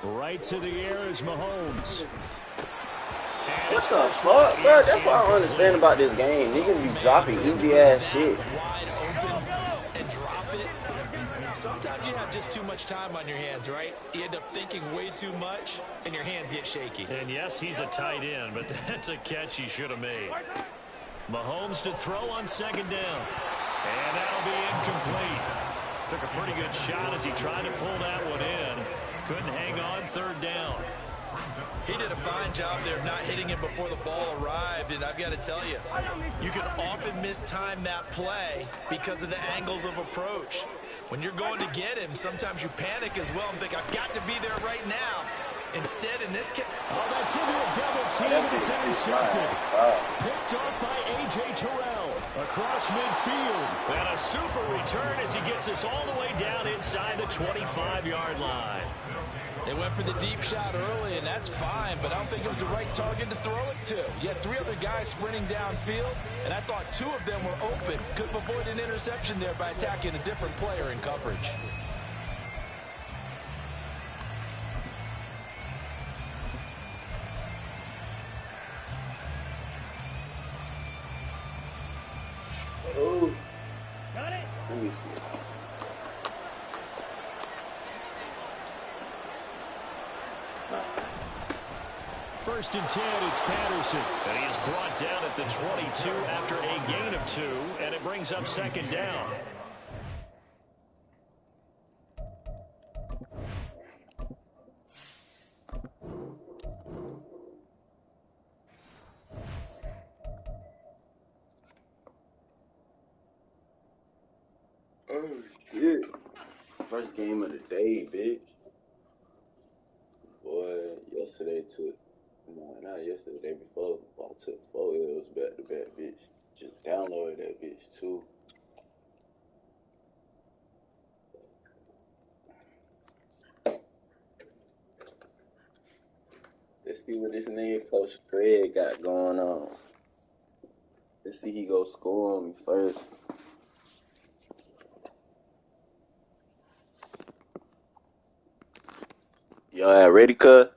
Right to the air is Mahomes. What the fuck, bro? That's what I don't understand about this game. Niggas be dropping easy ass shit. Wide open and drop it. Sometimes you have just too much time on your hands, right? You end up thinking way too much, and your hands get shaky. And yes, he's a tight end, but that's a catch he should have made. Mahomes to throw on second down. And that'll be incomplete. Took a pretty good shot as he tried to pull that one in. Couldn't hang on third down. He did a fine job there of not hitting him before the ball arrived, and I've got to tell you, you can often mistime that play because of the angles of approach. When you're going to get him, sometimes you panic as well and think, I've got to be there right now. Instead, in this case... Oh, that's into a double team, and it's intercepted. Picked off by A.J. Terrell across midfield. And a super return as he gets us all the way down inside the 25-yard line. They went for the deep shot early, and that's fine, but I don't think it was the right target to throw it to. You had 3 other guys sprinting downfield, and I thought 2 of them were open. Could have avoided an interception there by attacking a different player in coverage. Oh, let me see. First and 10, it's Patterson. And he is brought down at the 22 after a gain of 2, and it brings up second down. Oh, shit. First game of the day, bitch. Boy, yesterday took... No, not yesterday, the day before. I took 4 L's back-to-back, bitch. Just downloaded that bitch, too. Let's see what this nigga Coach Greg got going on. Let's see he go score on me first. Y'all ready, cuz?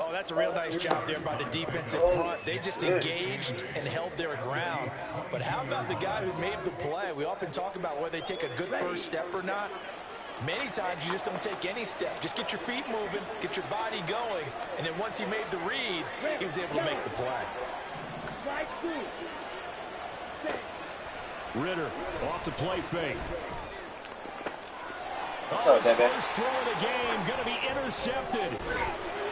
Oh, that's a real nice job there by the defensive front. They just engaged and held their ground. But how about the guy who made the play? We often talk about whether they take a good first step or not. Many times you just don't take any step. Just get your feet moving, get your body going, and then once he made the read, he was able to make the play. Ritter off the play fake. What's up, baby? First throw of the game going to be intercepted.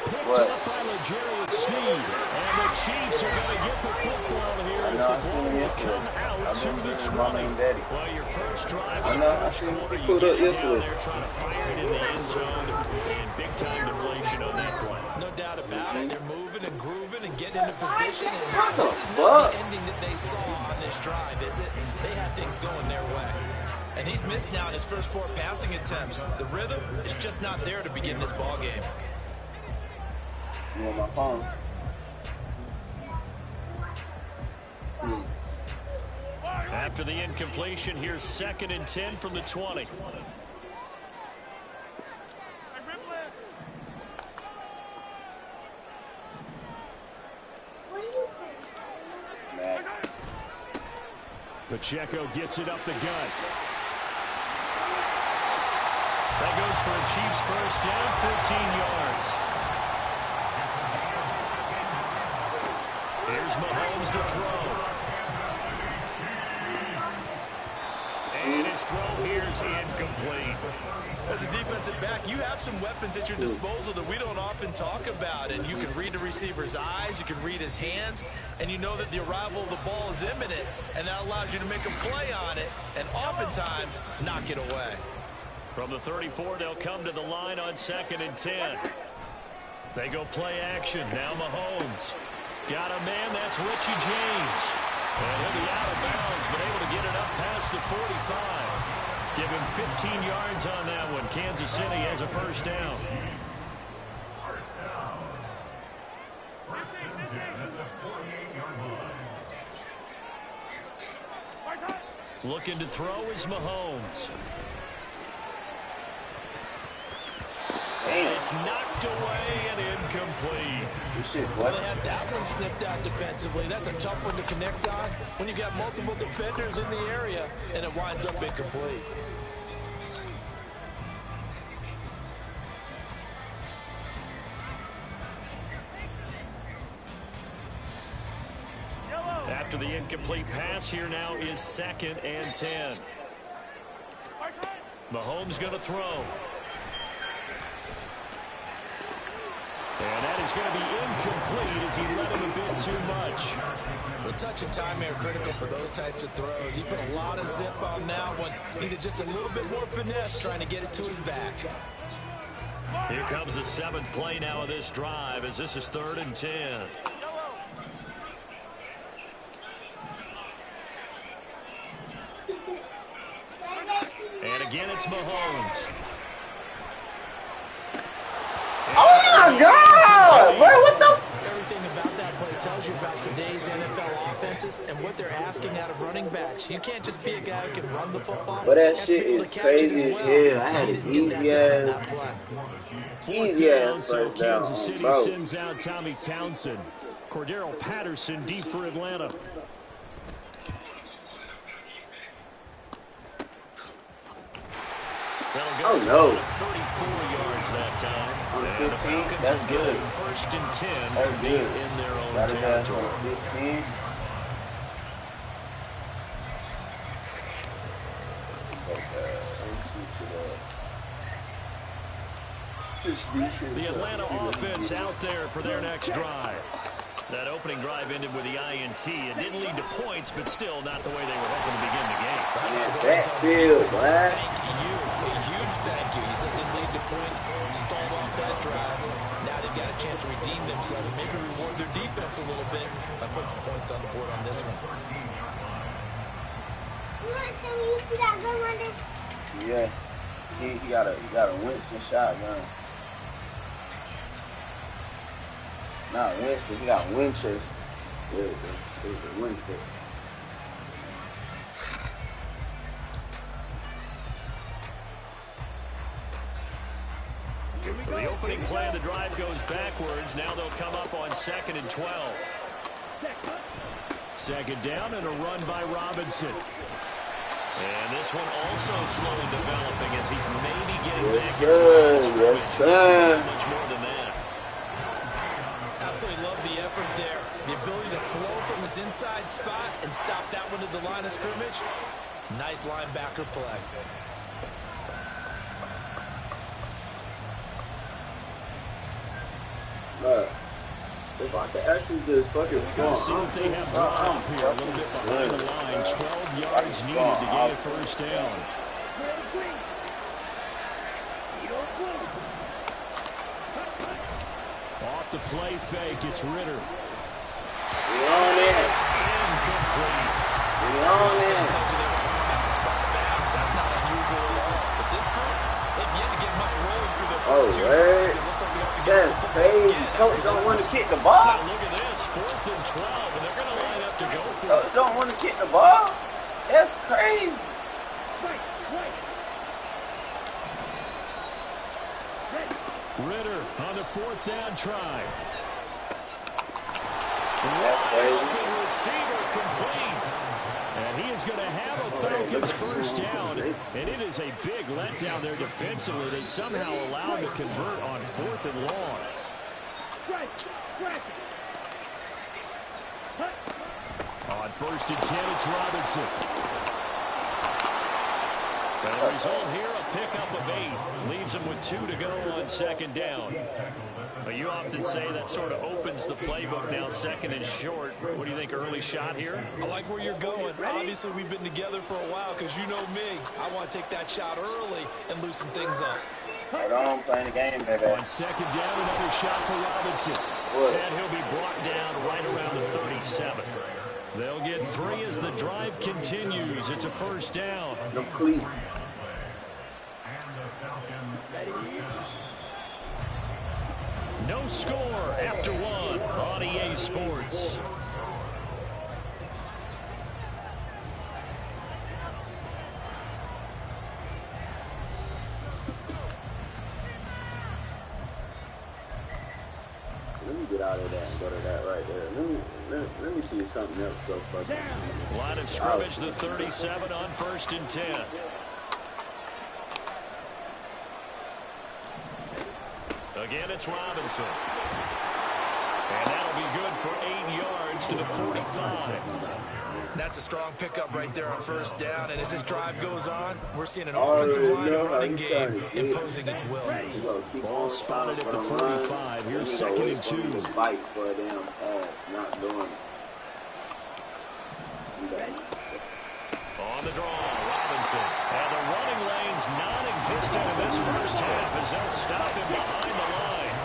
Picked What? up by Legarius Sneed. And the Chiefs are going to get the football here as the ball will come out to the 20. Well, your first drive in the first quarter, you get it down there trying to fire it in the end zone, and big-time deflation on that play. No doubt about it. They're moving and grooving and getting into position. And this is not the ending that they saw on this drive, is it? They had things going their way. And he's missed now in his first 4 passing attempts. The rhythm is just not there to begin this ball game. You want my phone? After the incompletion, here's 2nd and 10 from the 20. Pacheco gets it up the gut. That goes for a Chiefs first down, 15 yards. Here's Mahomes to throw. And his throw here is incomplete. As a defensive back, you have some weapons at your disposal that we don't often talk about. And you can read the receiver's eyes, you can read his hands, and you know that the arrival of the ball is imminent, and that allows you to make a play on it and oftentimes knock it away. From the 34, they'll come to the line on 2nd and 10. They go play action. Now Mahomes. Got a man, that's Richie James. And he'll be out of bounds, but able to get it up past the 45. Give him 15 yards on that one. Kansas City has a first down. Looking to throw is Mahomes. And it's knocked away and incomplete. Well, they have that one sniffed out defensively. That's a tough one to connect on when you got multiple defenders in the area, and it winds up incomplete. After the incomplete pass, here now is 2nd and 10. Mahomes going to throw. And that is going to be incomplete as he let him a bit too much. The touch and time are critical for those types of throws. He put a lot of zip on that one. Needed just a little bit more finesse trying to get it to his back. Here comes the 7th play now of this drive as this is 3rd and 10. And again, it's Mahomes. Oh my God! Bro, what the? Everything about that play tells you about today's NFL offenses and what they're asking out of running backs. You can't just be a guy who can run the football. But that shit is crazy as hell. I had an easy ass first down. Kansas City Bro. sends out Tommy Townsend. Cordero Patterson deep for Atlanta. Oh no. 34 yards that time. On And the 15, Falcons that's will good. get 1st and 10 That's from good. deep in their own Got his ass territory. on 15. The Atlanta offense out there for their next drive. That opening drive ended with the INT. It didn't lead to points, but still not the way they were hoping to begin the game. Backfield, man. Thank you. A huge thank you. You said didn't lead to points. Stalled off that drive. Now they've got a chance to redeem themselves. Maybe reward their defense a little bit by putting some points on the board on this one. Yeah. He got a Winston shotgun. Not Winston, he got Winchester. Yeah, the Winchester. For the opening play, the drive goes backwards. Now they'll come up on 2nd and 12. 2nd down and a run by Robinson. And this one also slow in developing as he's maybe getting back. Yes, sir. Much more than that. Absolutely love the effort there. The ability to flow from his inside spot and stop that one at the line of scrimmage. Nice linebacker play. If I could actually just fucking score, See what they have drawn up here. A little bit behind the line. 12 yards needed to get a first down. Off the play fake, it's Ritter. We on it. It's incomplete. We on it. Tells you they want to come out and start fast. That's not unusual at all. But this group, they've yet to get much rolling through their first two drives. It looks like they have to get That's crazy. Coach don't want to kick the ball. Now look at this, 4th and 12, and they're going to line up to go for it. Coach don't want to kick the ball. That's crazy. Ritter on the 4th down try. That's crazy. Open receiver complete. And he is going to have a Falcons first down. And it is a big letdown there defensively. They somehow allowed to convert on 4th and long. On 1st and 10, it's Robinson. The result here, a pickup of 8. Leaves him with 2 to go on second down. But you often say that sort of opens the playbook now, second and short. What do you think, early shot here? I like where you're going. Obviously, we've been together for a while because you know me. I want to take that shot early and loosen things up. Hold on, playing the game, baby. On second down, another shot for Robinson. What? And he'll be brought down right around the 37. They'll get 3 as the drive continues. It's a first down. No cleat. No score after 1 on EA Sports. Let me get out of that and go to that right there. Let me see something else go fucking. Line of scrimmage, the 37 on 1st and 10. Again, it's Robinson. And that'll be good for 8 yards to the 45. That's a strong pickup right there on first down. And as this drive goes on, we're seeing an offensive line and running game imposing its will. Ball spotted at the 45. Here's 2nd and 2. Fight for a damn pass, not doing it. On the draw, Robinson. And the running lane's non-existent in this first half as they'll stop him behind the line.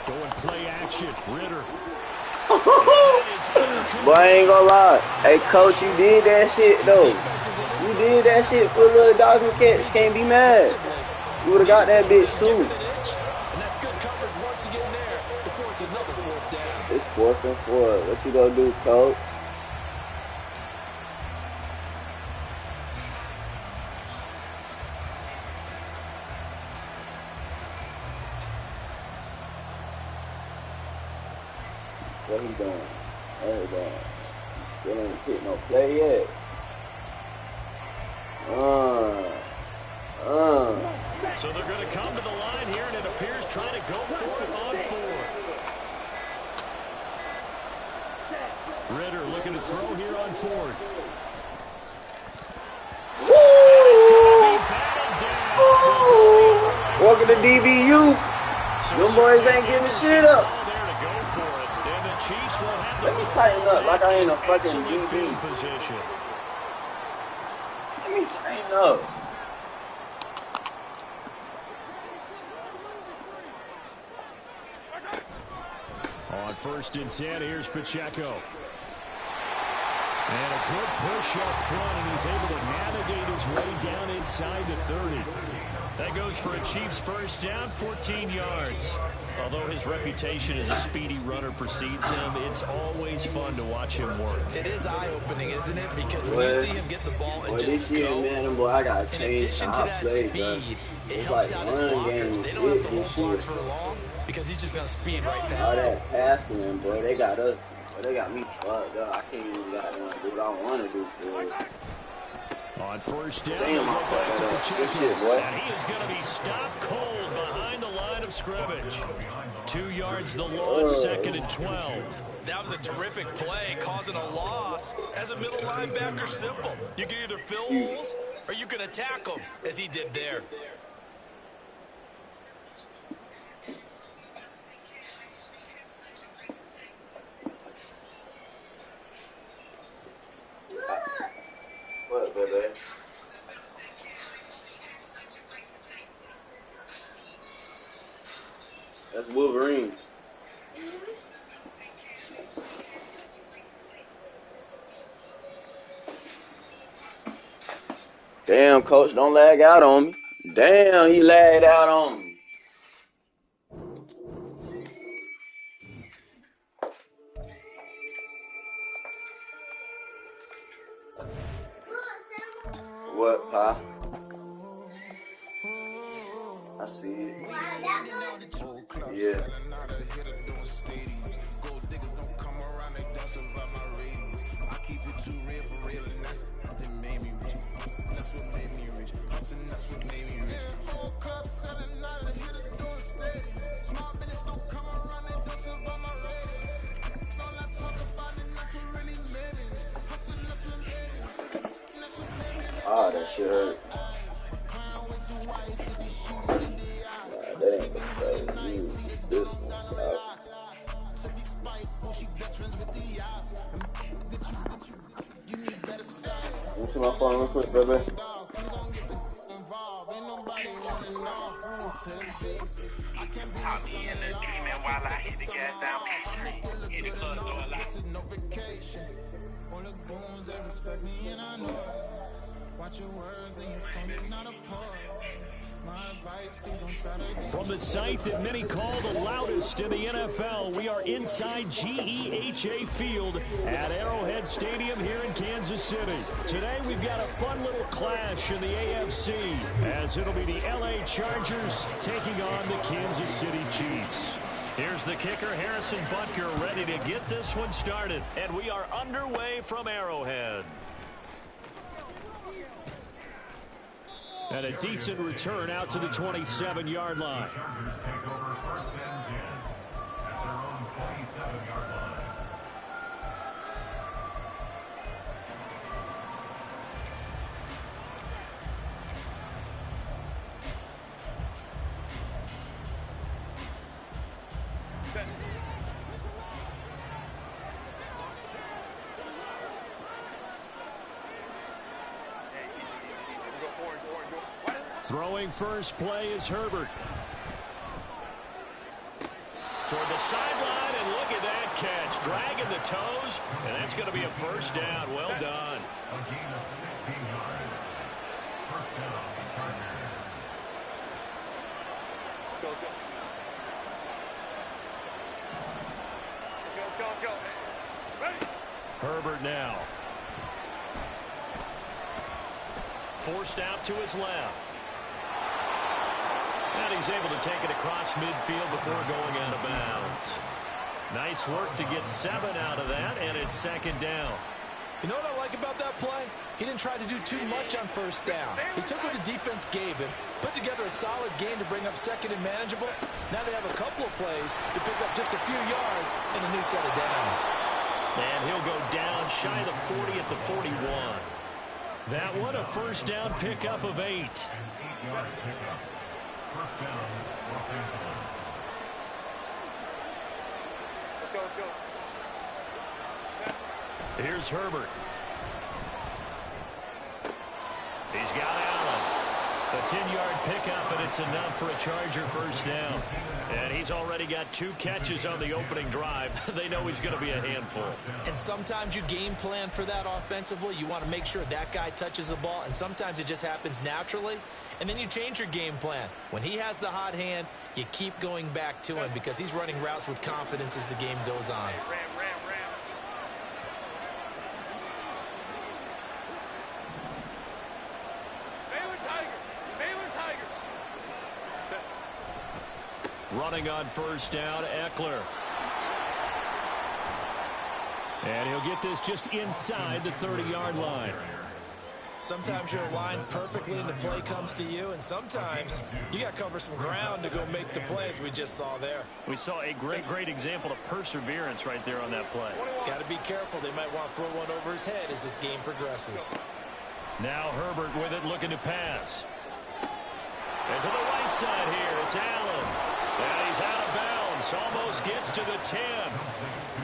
Going play action, Ritter. Boy, I ain't gonna lie. Hey, coach, you did that shit, though. You did that shit for a little dog and catch. Can't be mad. You would've got that bitch, too. It's 4th and 4. What you gonna do, coach? What he doing? What he doing? He still ain't hit no play yet. So they're going to come to the line here, and it appears trying to go for it on 4th. Ritter looking to throw here on 4th. Welcome to DBU. Them boys ain't getting shit up. Let me tighten up like I ain't a fucking DB. Let me tighten up. On 1st and 10, here's Pacheco. And a good push up front, and he's able to navigate his way down inside the 30. That goes for a Chiefs first down, 14 yards. Although his reputation as a speedy runner precedes him, it's always fun to watch him work. It is eye-opening, isn't it? Because when you see him get the ball and just go, man, boy, I gotta in change addition to how I that play, speed, bro. it It's helps like out his run blockers. game They don't have to is hold block shit. for long because he's just going to speed right All past him. that passing, boy, they got us. They got me fucked up. I can't even goddamn do what I want to do for it. On first down, damn, I fucked that up. Good shit, boy. And he is going to be stopped cold behind the line of scrimmage. 2 yards the loss, 2nd and 12. That was a terrific play, causing a loss. As a middle linebacker, simple. You can either fill holes or you can attack them, as he did there. What, baby? That's Wolverine. Damn, coach, don't lag out on me. Damn, he lagged out on me. What, Pa? I see it. Yeah. I keep it too real for real, and that's what made me rich. That's what made me rich. That's what made me rich. Whole club selling out of hitters doing steady. Small business don't come around and don't survive my rating. Don't let Ah, that shit hurt. Nah, that ain't the play. You this one, out. Go to my phone real quick, baby. I'll be in there dreaming while I hit the gas down P-Street. Hit the club door a lot. This is no vacation. All the goons, they respect me and I know it. Watch your words and your tone, not a part. My advice, please don't try to be. From the site that many call the loudest in the NFL, we are inside GEHA Field at Arrowhead Stadium here in Kansas City. Today we've got a fun little clash in the AFC as it'll be the LA Chargers taking on the Kansas City Chiefs. Here's the kicker, Harrison Butker, ready to get this one started. And we are underway from Arrowhead. And a decent return out to the 27-yard line. Chargers take over first and 10 at their own 27-yard line. Throwing first play is Herbert. Toward the sideline, and look at that catch. Dragging the toes, and that's going to be a first down. Well done. A gain of 16 yards. First down, the Chargers. Go. Ready? Herbert now. Forced out to his left. And he's able to take it across midfield before going out of bounds. Nice work to get 7 out of that, and it's second down. You know what I like about that play? He didn't try to do too much on first down. He took what the defense gave him, put together a solid game to bring up second and manageable. Now they have a couple of plays to pick up just a few yards and a new set of downs. And he'll go down shy of the 40 at the 41. That one a first down pickup of 8. An 8-yard pickup. First down, Los Angeles. Let's go. Here's Herbert. He's got Allen. A 10-yard pickup, and it's enough for a Charger first down. And he's already got 2 catches on the opening drive. They know he's going to be a handful. And sometimes you game plan for that offensively. You want to make sure that guy touches the ball, and sometimes it just happens naturally. And then you change your game plan. When he has the hot hand, you keep going back to him because he's running routes with confidence as the game goes on. Ram. Baylor Tiger. Running on first down, Eckler. And he'll get this just inside the 30-yard line. Sometimes you're aligned perfectly and the play comes to you, and sometimes you got to cover some ground to go make the plays we just saw there. We saw a great example of perseverance right there on that play. Got to be careful. They might want to throw one over his head as this game progresses. Now Herbert with it, looking to pass. And to the right side here, it's Allen. And he's out of bounds, almost gets to the 10.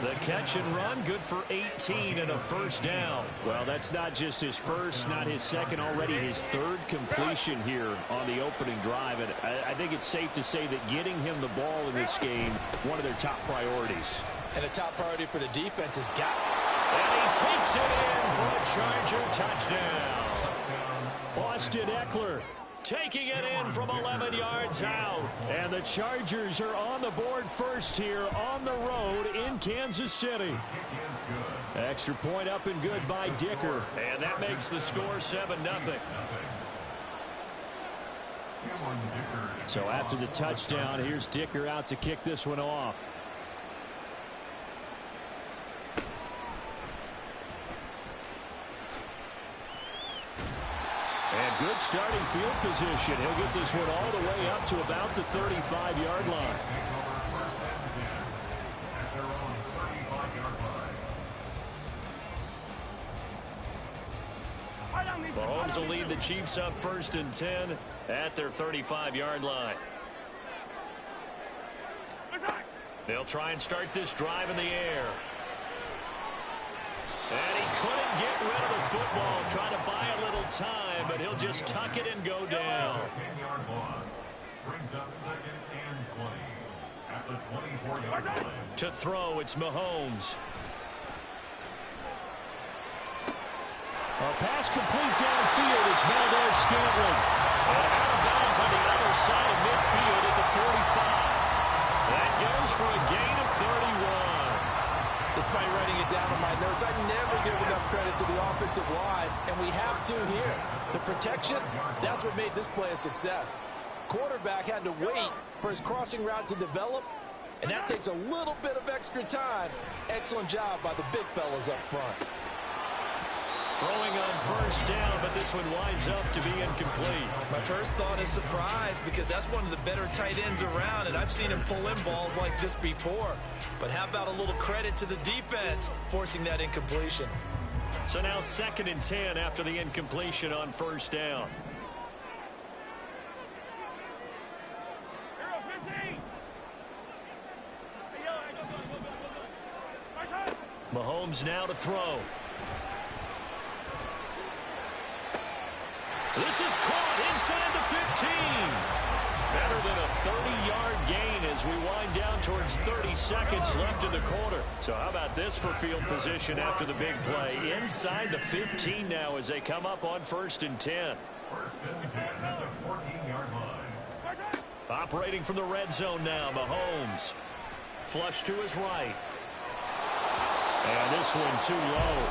The catch and run, good for 18 and a first down. Well, that's not just his first, not his second, already his 3rd completion here on the opening drive. And I think it's safe to say that getting him the ball in this game, one of their top priorities. And a top priority for the defense is got. And he takes it in for a Charger touchdown. Austin Eckler taking it in from 11 yards out. And the Chargers are on the board first here on the road in Kansas City. Extra point up and good by Dicker. And that makes the score 7-0. So after the touchdown, here's Dicker out to kick this one off. And good starting field position. He'll get this one all the way up to about the 35-yard line. Mahomes will lead the Chiefs up 1st and 10 at their 35-yard line. They'll try and start this drive in the air. And he couldn't get rid of the football, trying to buy a little time, but he'll just tuck it and go down. 10-yard loss. Brings up 2nd and 20 at the 24-yard line. To throw, it's Mahomes. A pass complete downfield. It's Valdez-Scantling. And out of bounds on the other side of midfield at the 45. That goes for a gain of 31. Despite writing it down in my notes, I never give enough credit to the offensive line, and we have to here. The protection, that's what made this play a success. Quarterback had to wait for his crossing route to develop, and that takes a little bit of extra time. Excellent job by the big fellas up front. Throwing on 1st down, but this one winds up to be incomplete. My first thought is surprise, because that's one of the better tight ends around, and I've seen him pull in balls like this before. But how about a little credit to the defense forcing that incompletion? So now 2nd and 10 after the incompletion on 1st down. Mahomes now to throw. This is caught inside the 15. Better than a 30-yard gain as we wind down towards 30 seconds left in the quarter. So how about this for field position after the big play? Inside the 15 now as they come up on 1st and 10. 1st and 10 at the 14-yard line. Operating from the red zone now, Mahomes. Flush to his right. And this one too low.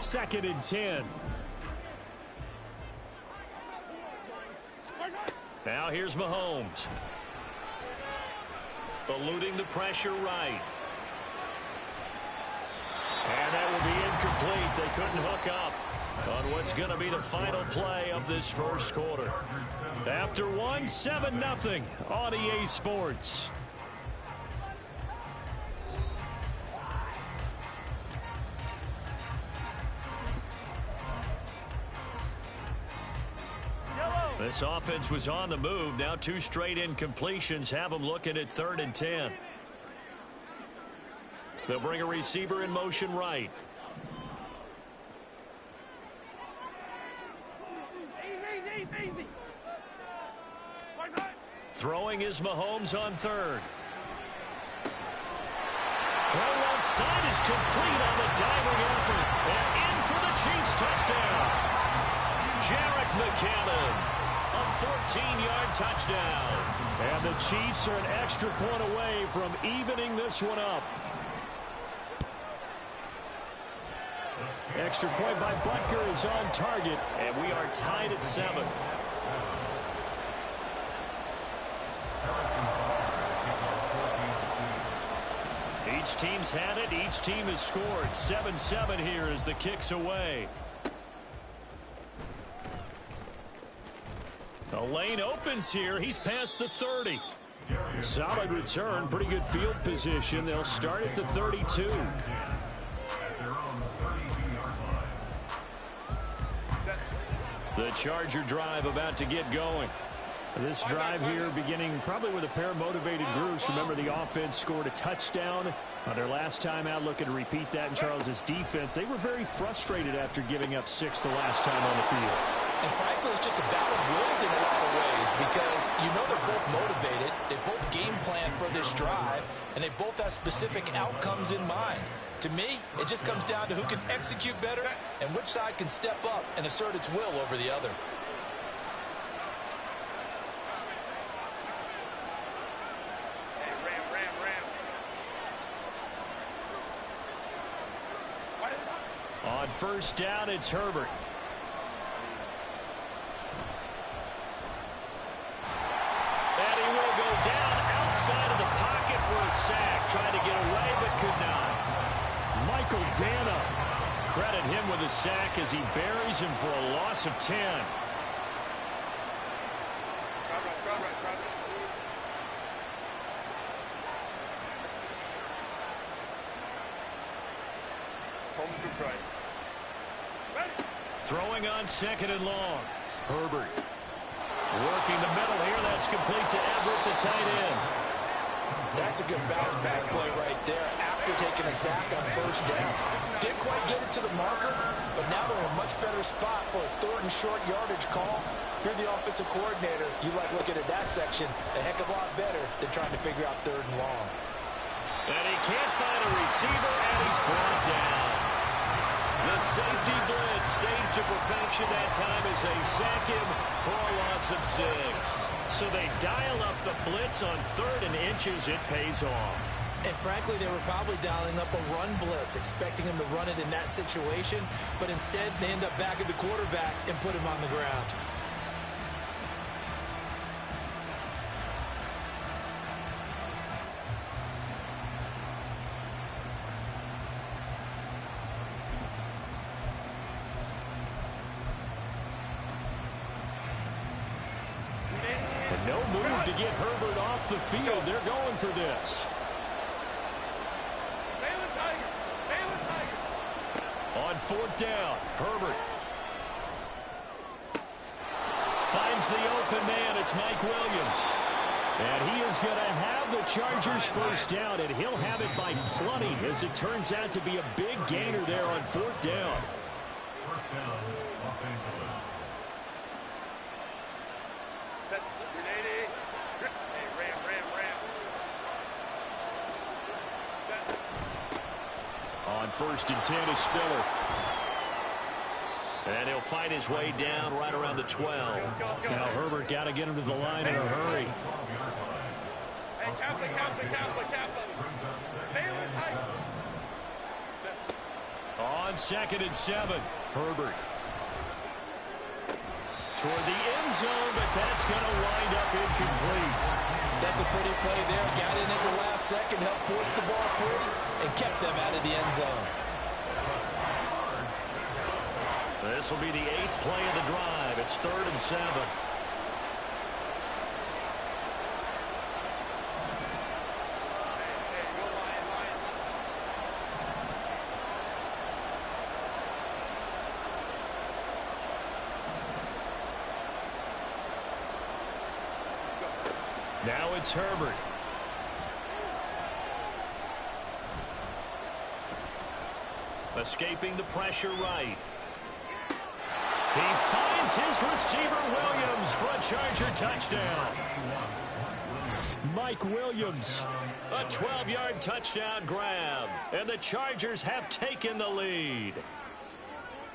Second and 10. Now here's Mahomes. Eluding the pressure right. And that will be incomplete. They couldn't hook up on what's going to be the final play of this 1st quarter. After 7-0 on EA Sports. This offense was on the move. Now 2 straight incompletions have them looking at 3rd and 10. They'll bring a receiver in motion right. Throwing is Mahomes on 3rd. Throw outside is complete on the diving effort. And in for the Chiefs touchdown. Jarek McCammon. A 14-yard touchdown. And the Chiefs are an extra point away from evening this one up. Extra point by Butker is on target, and we are tied at 7. Each team's had it. Each team has scored. 7-7 here as the kick's away. The lane opens here. He's past the 30. Solid return. Pretty good field position. They'll start at the 32. The Charger drive about to get going. This drive here beginning probably with a pair of motivated groups. Remember, the offense scored a touchdown on their last time out. Looking to repeat that in Charles's defense. They were very frustrated after giving up 6 the last time on the field. And frankly, it's just a battle of wills in a lot of ways, because you know they're both motivated, they both game plan for this drive, and they both have specific outcomes in mind. To me, it just comes down to who can execute better and which side can step up and assert its will over the other. On 1st down, it's Herbert. And he will go down outside of the pocket for a sack. Tried to get away, but could not. Michael Dana. Credit him with a sack as he buries him for a loss of 10. Throwing on 2nd and long. Herbert working the middle here. That's complete to Everett, the tight end. That's a good bounce back play right there after taking a sack on 1st down. Didn't quite get it to the marker, but now they're in a much better spot for a 3rd and short yardage call. If you're the offensive coordinator, you like looking at that section a heck of a lot better than trying to figure out 3rd and long. And he can't find a receiver, and he's brought down. The safety blitz staged to perfection that time as they sack him for a loss of 6. So they dial up the blitz on 3rd and inches. It pays off. And frankly, they were probably dialing up a run blitz, expecting him to run it in that situation. But instead, they end up back at the quarterback and put him on the ground. No move to get Herbert off the field. They're going for this. On 4th down, Herbert finds the open man. It's Mike Williams. And he is going to have the Chargers 1st down, and he'll have it by plenty, as it turns out to be a big gainer there on 4th down. 1st down, Los Angeles. On 1st and 10 is Spiller. And he'll fight his way down right around the 12. Now Herbert got to get him to the line in a hurry. On 2nd and 7, Herbert. Toward the end zone, but that's going to wind up incomplete. That's a pretty play there. Got in at the last second, helped force the ball free, and kept them out of the end zone. This will be the 8th play of the drive. It's 3rd and 7. Now it's Herbert. Escaping the pressure right. He finds his receiver Williams for a Charger touchdown. Mike Williams, a 12-yard touchdown grab. And the Chargers have taken the lead.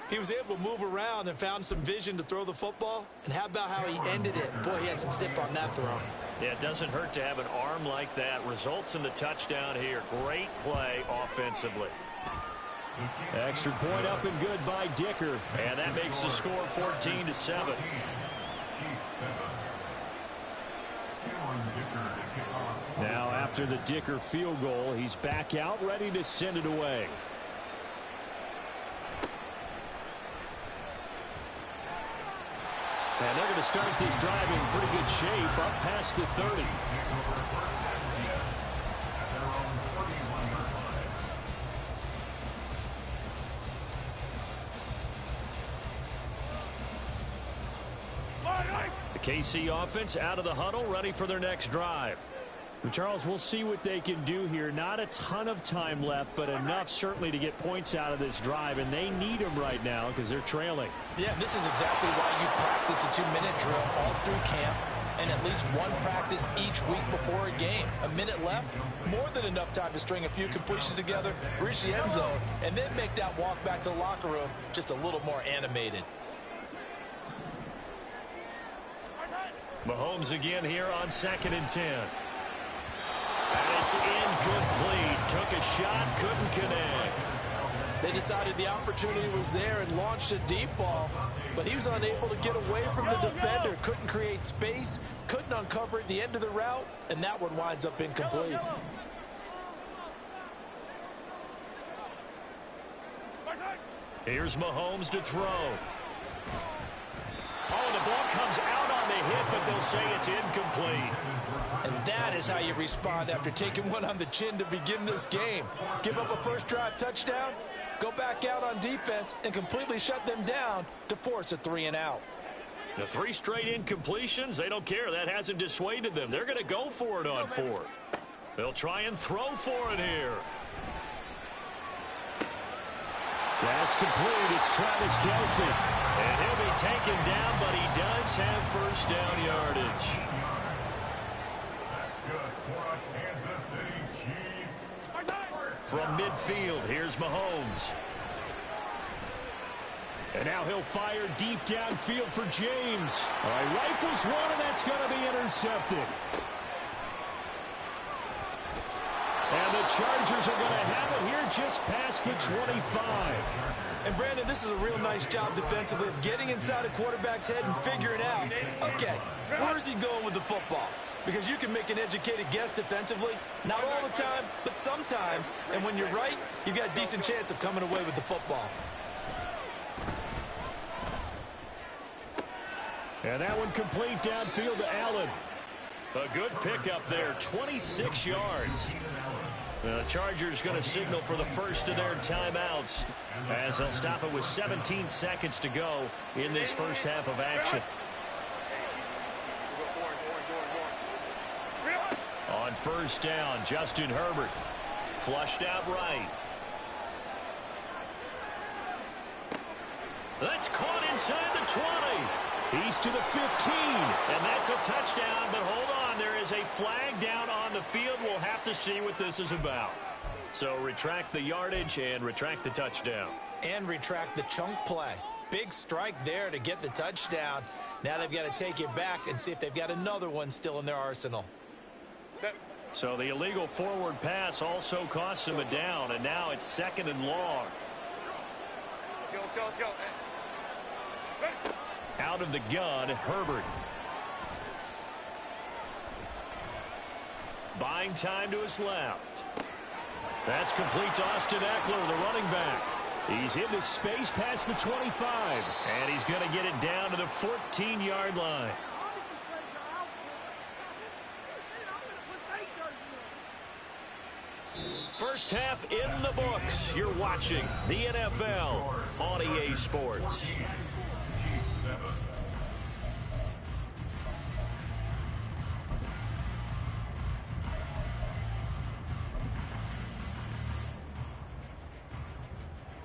He was able to move around and found some vision to throw the football. And how about how he ended it? Boy, he had some zip on that throw. Yeah, it doesn't hurt to have an arm like that. Results in the touchdown here. Great play offensively. Extra point up and good by Dicker. And that makes the score 14-7. Now after the Dicker field goal, he's back out ready to send it away. And they're going to start this drive in pretty good shape, up past the 30. The KC offense out of the huddle, ready for their next drive. Charles, we'll see what they can do here. Not a ton of time left, but enough certainly to get points out of this drive, and they need them right now because they're trailing. Yeah, this is exactly why you practice a 2-minute drill all through camp and at least one practice each week before a game. A minute left, more than enough time to string a few completions together, reach the end zone, and then make that walk back to the locker room just a little more animated. Mahomes again here on 2nd and 10. And it's incomplete. Took a shot, couldn't connect. They decided the opportunity was there and launched a deep ball, but he was unable to get away from the defender. Couldn't create space, couldn't uncover at the end of the route, and that one winds up incomplete. Here's Mahomes to throw. Oh, the ball comes out on the hit, but they'll say it's incomplete. And that is how you respond after taking one on the chin to begin this game. Give up a first drive touchdown, go back out on defense and completely shut them down to force a 3-and-out. The 3 straight incompletions, they don't care. That hasn't dissuaded them. They're going to go for it on 4th. They'll try and throw for it here. That's complete. It's Travis Kelce. And he'll be taken down, but he does have first down yardage. That's good for a Kansas City Chiefs. From midfield, here's Mahomes. And now he'll fire deep downfield for James. All right, rifles one, and that's going to be intercepted. And the Chargers are going to have it here just past the 25. And, Brandon, this is a real nice job defensively of getting inside a quarterback's head and figuring out, okay, where's he going with the football? Because you can make an educated guess defensively. Not all the time, but sometimes. And when you're right, you've got a decent chance of coming away with the football. And that one complete downfield to Allen. A good pickup there, 26 yards. The Chargers going to signal for the first of their timeouts as they'll stop it with 17 seconds to go in this first half of action. On first down, Justin Herbert flushed out right. That's caught inside the 20. He's to the 15, and that's a touchdown, but hold on, there is a flag down on the field. We'll have to see what this is about. So retract the yardage and retract the touchdown. And retract the chunk play. Big strike there to get the touchdown. Now they've got to take it back and see if they've got another one still in their arsenal. So the illegal forward pass also costs him a down, and now it's 2nd and long. Out of the gun, Herbert. Buying time to his left. That's complete to Austin Eckler, the running back. He's into space past the 25, and he's going to get it down to the 14-yard line. First half in the books. You're watching the NFL on Yeye Sports.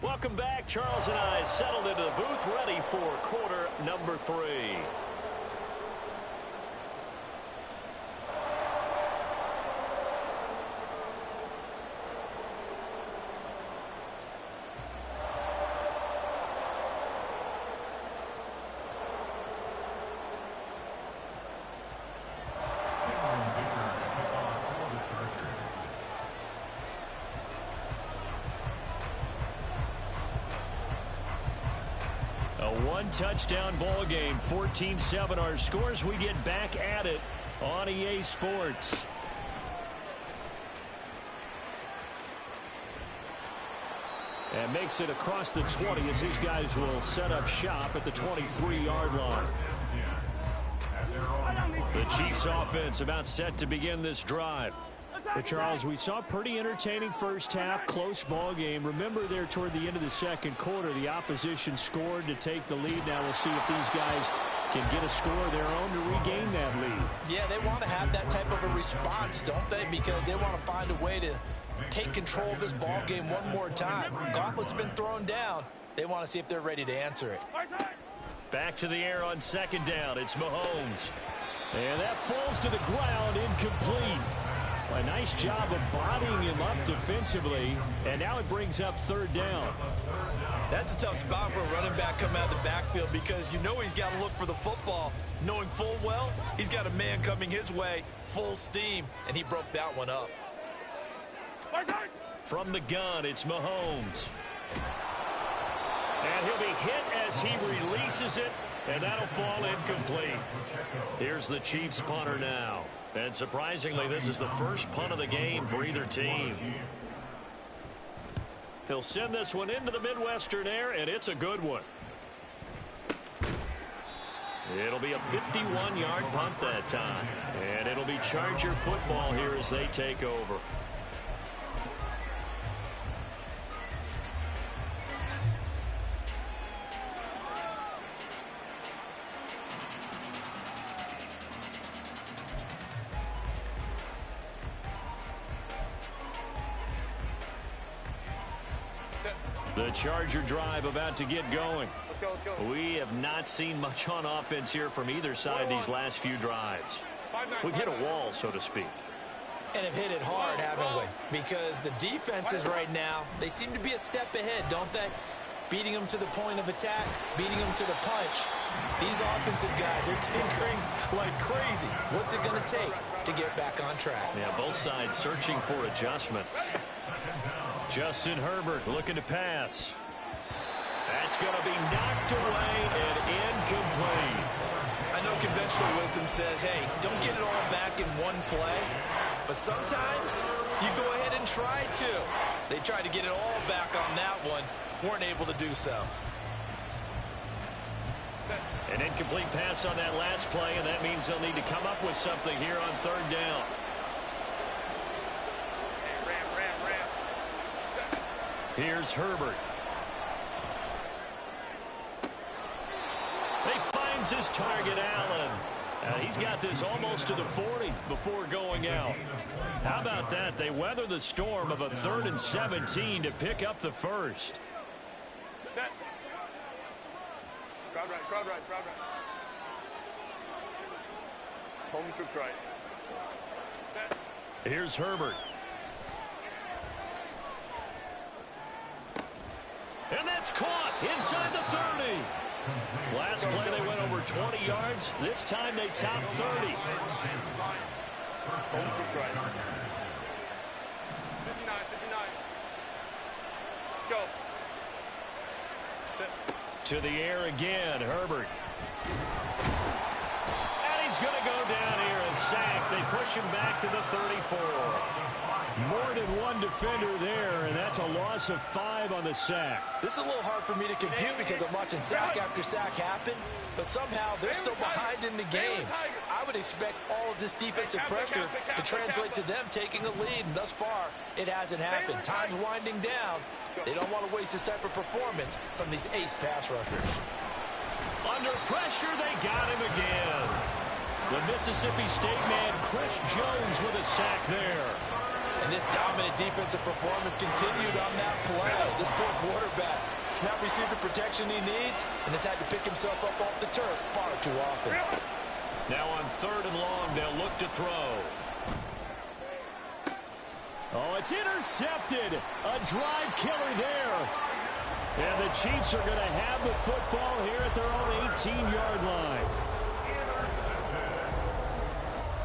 Welcome back. Charles and I settled into the booth, ready for quarter number 3. Touchdown ball game, 14-7 our scores. We get back at it on Yeye Sports. And makes it across the 20 as these guys will set up shop at the 23-yard line. The Chiefs offense about set to begin this drive. Well, Charles, we saw a pretty entertaining first half, close ball game. Remember there toward the end of the second quarter, the opposition scored to take the lead. Now we'll see if these guys can get a score of their own to regain that lead. Yeah, they want to have that type of a response, don't they? Because they want to find a way to take control of this ball game one more time. Gauntlet's been thrown down. They want to see if they're ready to answer it. Back to the air on second down. It's Mahomes. And that falls to the ground, incomplete. A nice job of bodying him up defensively, and now it brings up 3rd down. That's a tough spot for a running back coming out of the backfield because you know he's got to look for the football, knowing full well he's got a man coming his way, full steam, and he broke that one up. From the gun, it's Mahomes. And he'll be hit as he releases it, and that'll fall incomplete. Here's the Chiefs punter now. And surprisingly, this is the first punt of the game for either team. He'll send this one into the Midwestern air, and it's a good one. It'll be a 51-yard punt that time. And it'll be Charger football here as they take over. The Charger drive about to get going. Let's go. We have not seen much on offense here from either side these last few drives. We've hit a wall, so to speak. And have hit it hard, haven't we? Because the defenses right now, they seem to be a step ahead, don't they? Beating them to the point of attack, beating them to the punch. These offensive guys are tinkering like crazy. What's it going to take to get back on track? Yeah, both sides searching for adjustments. Justin Herbert looking to pass. That's going to be knocked away and incomplete. I know conventional wisdom says, hey, don't get it all back in one play. But sometimes you go ahead and try to. They tried to get it all back on that one. Weren't able to do so. An incomplete pass on that last play, and that means they'll need to come up with something here on third down. Here's Herbert. He finds his target, Allen. He's got this almost to the 40 before going out. How about that? They weather the storm of a 3rd and 17 to pick up the first. Set. Crowd right. Home troops right. Set. Here's Herbert. And that's caught inside the 30. Last play they went over 20 yards. This time they topped 30. Home troops right. 59. Go. To the air again, Herbert. And he's going to go down here, a sack. They push him back to the 34. More than one defender there, and that's a loss of 5 on the sack. This is a little hard for me to compute because I'm watching sack after sack happen, but somehow they're still behind in the game. I would expect all of this defensive pressure to translate to them taking a lead, and thus far, it hasn't happened. Time's winding down. They don't want to waste this type of performance from these ace pass rushers. Under pressure, they got him again. The Mississippi State man, Chris Jones, with a sack there. And this dominant defensive performance continued on that play. This poor quarterback has not received the protection he needs and has had to pick himself up off the turf far too often. Now on 3rd and long, they'll look to throw. Oh, it's intercepted. A drive killer there. And the Chiefs are going to have the football here at their own 18-yard line.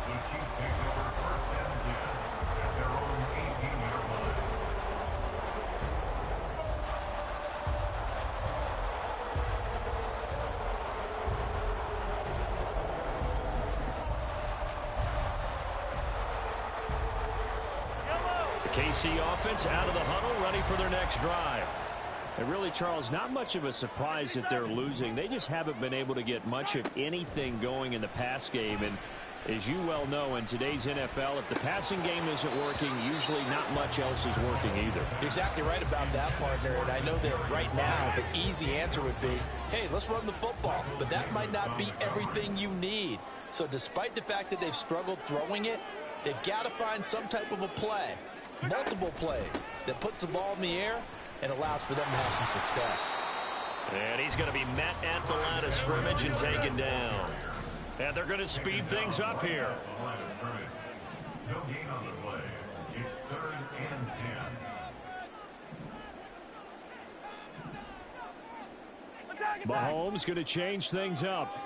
The Chiefs take over 1st and 10 at their own 18-yard line. The KC offense out of the huddle, ready for their next drive. And really, Charles, not much of a surprise that they're losing. They just haven't been able to get much of anything going in the pass game. And as you well know, in today's NFL, if the passing game isn't working, usually not much else is working either. You're exactly right about that, partner. And I know that right now the easy answer would be, hey, let's run the football. But that might not be everything you need. So despite the fact that they've struggled throwing it, they've got to find some type of a play, multiple plays, that puts the ball in the air and allows for them to have some success. And he's going to be met at the line of scrimmage and taken down. And they're going to speed things up here. No gain on the play. It's 3rd and 10. Mahomes going to change things up.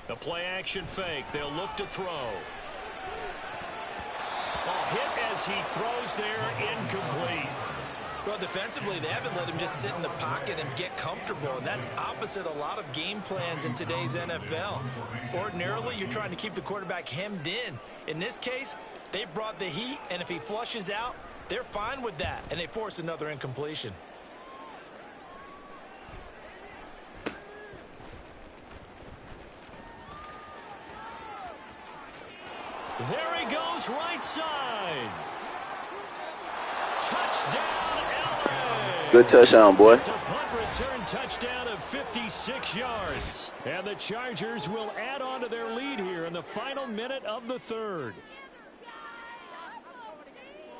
The play action fake. They'll look to throw. Hit as he throws there, incomplete. Well, defensively, they haven't let him just sit in the pocket and get comfortable, and that's opposite a lot of game plans in today's NFL. Ordinarily, you're trying to keep the quarterback hemmed in. In this case, they brought the heat, and if he flushes out, they're fine with that, and they force another incompletion. There he goes, right side. Touchdown, LA. Good touchdown, boy. It's a punt return touchdown of 56 yards. And the Chargers will add on to their lead here in the final minute of the 3rd.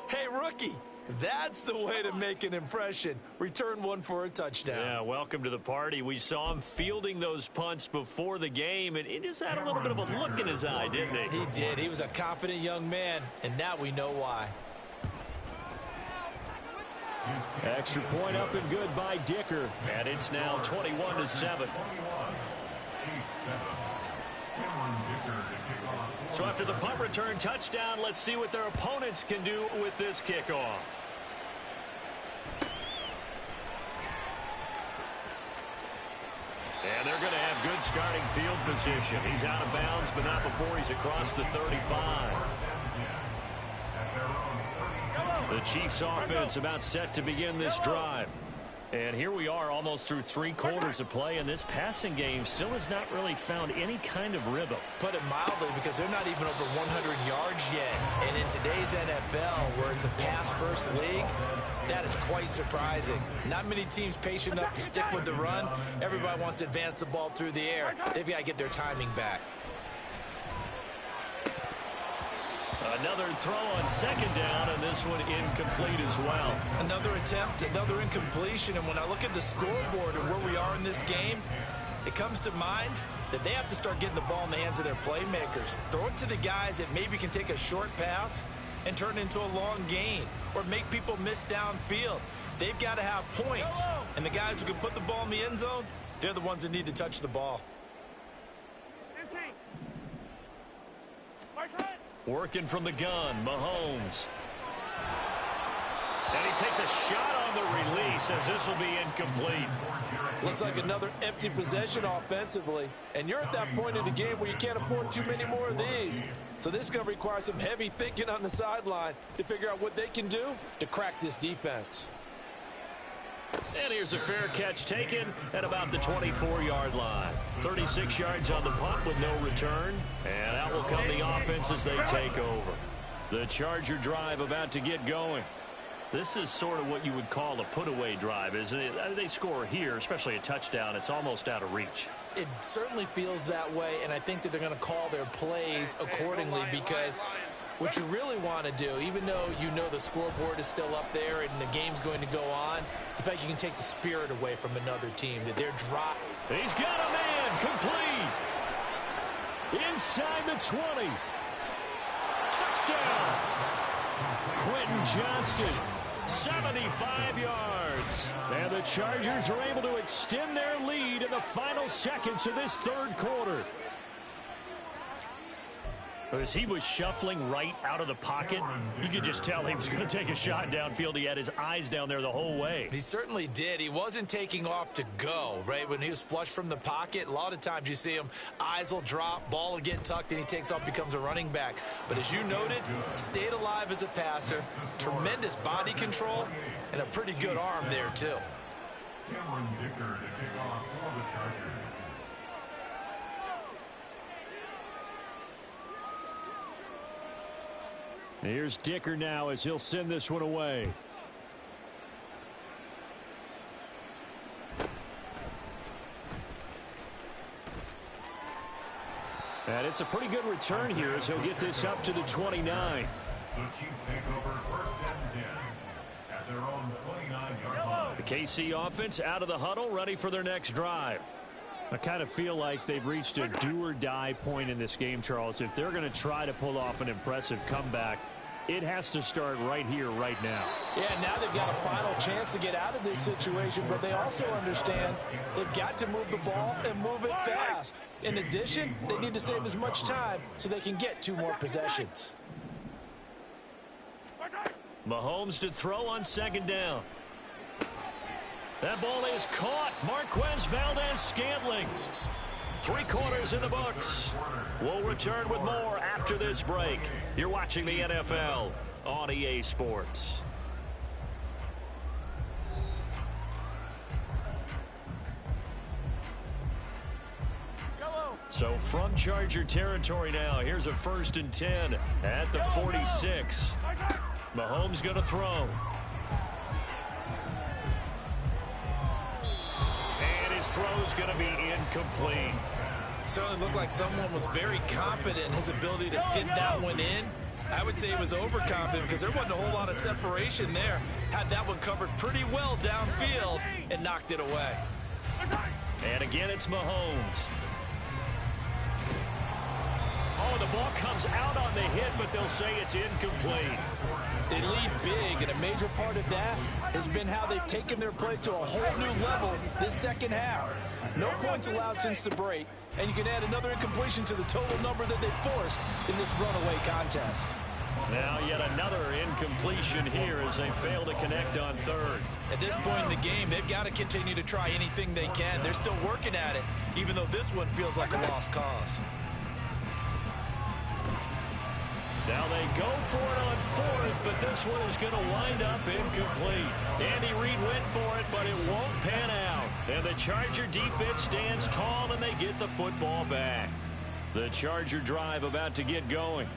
Hey, rookie, that's the way to make an impression. Return one for a touchdown. Yeah, welcome to the party. We saw him fielding those punts before the game, and he just had a little bit of a look in his eye, didn't he? He did. He was a confident young man, and now we know why. Extra point up and good by Dicker, and it's now 21-7. So after the punt return touchdown, let's see what their opponents can do with this kickoff. And they're going to have good starting field position. He's out of bounds, but not before he's across the 35. The Chiefs offense about set to begin this drive. And here we are almost through 3 quarters of play, and this passing game still has not really found any kind of rhythm. Put it mildly, because they're not even over 100 yards yet. And in today's NFL, where it's a pass-first league, that is quite surprising. Not many teams patient enough to stick with the run. Everybody wants to advance the ball through the air. They've got to get their timing back. Another throw on second down, and this one incomplete as well. Another attempt, another incompletion, and when I look at the scoreboard and where we are in this game, it comes to mind that they have to start getting the ball in the hands of their playmakers. Throw it to the guys that maybe can take a short pass and turn it into a long gain or make people miss downfield. They've got to have points, and the guys who can put the ball in the end zone, they're the ones that need to touch the ball. Working from the gun, Mahomes. And he takes a shot on the release as this will be incomplete. Looks like another empty possession offensively. And you're at that point in the game where you can't afford too many more of these. So this is going to require some heavy thinking on the sideline to figure out what they can do to crack this defense. And here's a fair catch taken at about the 24-yard line. 36 yards on the punt with no return. And out will come the offense as they take over. The Charger drive about to get going. This is sort of what you would call a put-away drive, isn't it? They score here, especially a touchdown. It's almost out of reach. It certainly feels that way, and I think that they're going to call their plays accordingly, because what you really want to do, even though you know the scoreboard is still up there and the game's going to go on, in fact, you can take the spirit away from another team, that they're dropped. He's got a man complete. Inside the 20. Touchdown. Quentin Johnston, 75 yards. And the Chargers are able to extend their lead in the final seconds of this third quarter. As he was shuffling right out of the pocket, you could just tell he was going to take a shot downfield. He had his eyes down there the whole way. He certainly did. He wasn't taking off to go, right? When he was flush from the pocket, a lot of times you see him, eyes will drop, ball will get tucked, and he takes off, becomes a running back. But as you noted, stayed alive as a passer, tremendous body control, and a pretty good arm there, too. Cameron Dicker to kick off for the Chargers. Here's Dicker now as he'll send this one away. And it's a pretty good return here as he'll get this up to the 29. The Chiefs take over first and 10 at their own 29-yard line. The KC offense out of the huddle, ready for their next drive. I kind of feel like they've reached a do-or-die point in this game, Charles. If they're going to try to pull off an impressive comeback, it has to start right here, right now. Yeah, now they've got a final chance to get out of this situation, but they also understand they've got to move the ball and move it fast. In addition, they need to save as much time so they can get 2 more possessions. Mahomes to throw on second down. That ball is caught. Marquez Valdez-Scantling. 3 quarters in the books. We'll return with more after this break. You're watching the NFL on EA Sports. So from Charger territory now, here's a 1st and 10 at the 46. Mahomes going to throw. And his throw's going to be incomplete. Certainly looked like someone was very confident in his ability to fit that one in. I would say he was overconfident because there wasn't a whole lot of separation there. Had that one covered pretty well downfield and knocked it away. And again, it's Mahomes. Oh, the ball comes out on the hit, but they'll say it's incomplete. They lead big, and a major part of that has been how they've taken their play to a whole new level this second half. No points allowed since the break, and you can add another incompletion to the total number that they forced in this runaway contest. Now yet another incompletion here as they fail to connect on third. At this point in the game, they've got to continue to try anything they can. They're still working at it, even though this one feels like a lost cause. Now they go for it on fourth, but this one is going to wind up incomplete. Andy Reid went for it, but it won't pan out. And the Charger defense stands tall, and they get the football back. The Charger drive about to get going.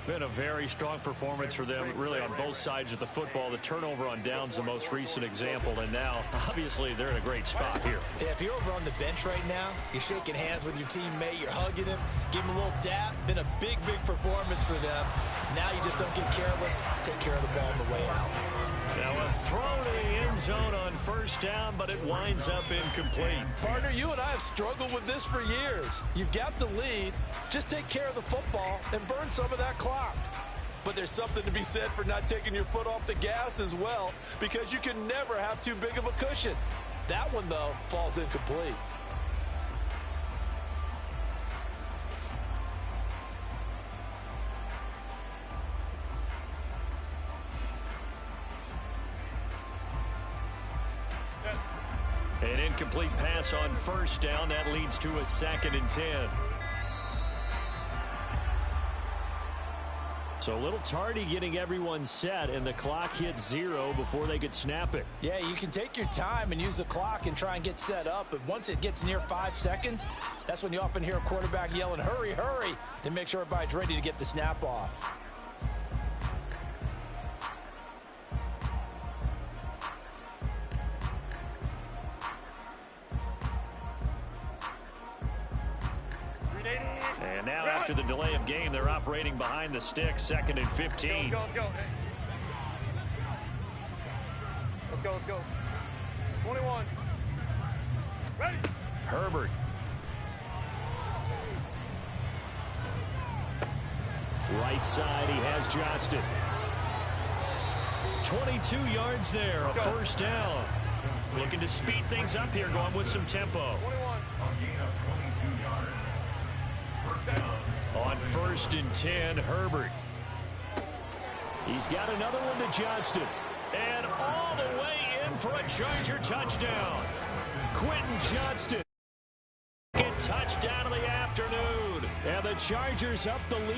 Been a very strong performance for them, really, on both sides of the football. The turnover on downs, the most recent example, and now, obviously, they're in a great spot here. Yeah, if you're over on the bench right now, you're shaking hands with your teammate, you're hugging him, give him a little dap. Been a big, big performance for them. Now you just don't get careless. Take care of the ball on the way out. Now a throw to the end zone on first down, but it winds up incomplete. Partner, you and I have struggled with this for years. You've got the lead. Just take care of the football and burn some of that clock. But there's something to be said for not taking your foot off the gas as well, because you can never have too big of a cushion. That one, though, falls incomplete. An incomplete pass on first down. That leads to a 2nd and 10. So a little tardy getting everyone set, and the clock hits 0 before they could snap it. Yeah, you can take your time and use the clock and try and get set up, but once it gets near 5 seconds, that's when you often hear a quarterback yelling, hurry, hurry, to make sure everybody's ready to get the snap off. And now after the delay of game, they're operating behind the sticks, 2nd and 15. Let's go, let's go. Let's go, let's go. 21. Ready. Herbert. Right side, he has Johnston. 22 yards there, a first down. Looking to speed things up here, going with some tempo. 21. On 1st and 10, Herbert. He's got another one to Johnston. And all the way in for a Charger touchdown. Quentin Johnston. Touchdown of the afternoon. And the Chargers up the lead.